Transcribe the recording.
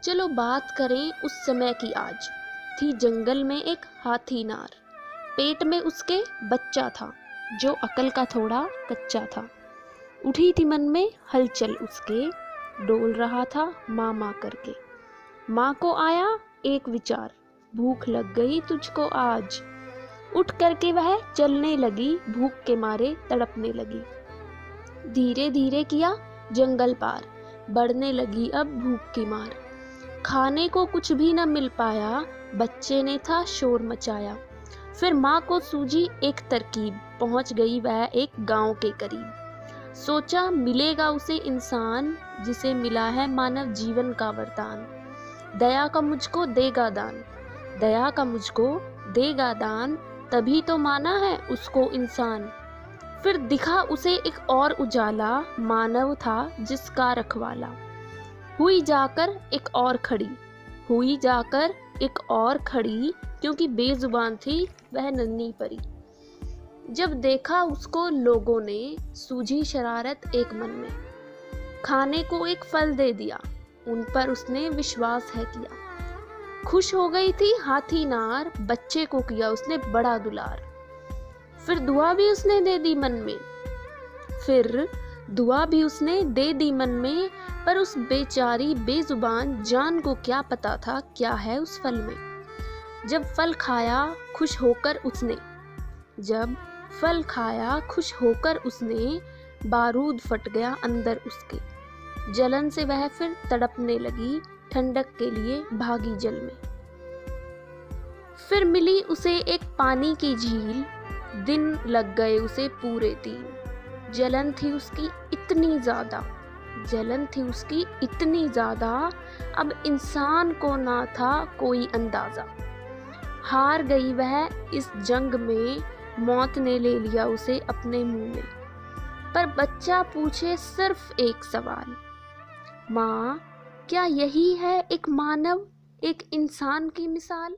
चलो बात करें उस समय की आज। थी जंगल में एक हाथी नार, पेट में उसके बच्चा था जो अकल का थोड़ा कच्चा था। उठी थी मन में हलचल उसके, डोल रहा था माँ माँ करके। माँ को आया एक विचार, भूख लग गई तुझको आज। उठ करके वह चलने लगी, भूख के मारे तड़पने लगी। धीरे धीरे किया जंगल पार, बढ़ने लगी अब भूख की मार। खाने को कुछ भी न मिल पाया, बच्चे ने था शोर मचाया। फिर माँ को सूझी एक तरकीब, पहुंच गई वह एक गांव के करीब। सोचा मिलेगा उसे इंसान, जिसे मिला है मानव जीवन का वरदान। दया का मुझको देगा दान, दया का मुझको देगा दान, तभी तो माना है उसको इंसान। फिर दिखा उसे एक और उजाला, मानव था जिसका रखवाला। हुई जाकर एक और खड़ी, हुई जाकर एक और खड़ी, क्योंकि बेजुबान थी वह नन्ही परी। जब देखा उसको लोगों ने, सूझी शरारत एक मन में। खाने को एक फल दे दिया, उन पर उसने विश्वास है किया। खुश हो गई थी हाथी नार, बच्चे को किया उसने बड़ा दुलार। फिर दुआ भी उसने दे दी मन में, फिर दुआ भी उसने दे दी मन में। पर उस बेचारी बेजुबान जान को क्या पता था क्या है उस फल में। जब फल खाया खुश होकर उसने, जब फल खाया खुश होकर उसने, बारूद फट गया अंदर उसके। जलन से वह फिर तड़पने लगी, ठंडक के लिए भागी जल में। फिर मिली उसे एक पानी की झील, दिन लग गए उसे पूरे 3। जलन थी उसकी इतनी ज्यादा, जलन थी उसकी इतनी ज्यादा, अब इंसान को ना था कोई अंदाजा। हार गई वह इस जंग में, मौत ने ले लिया उसे अपने मुंह में। पर बच्चा पूछे सिर्फ एक सवाल, माँ क्या यही है एक मानव, एक इंसान की मिसाल।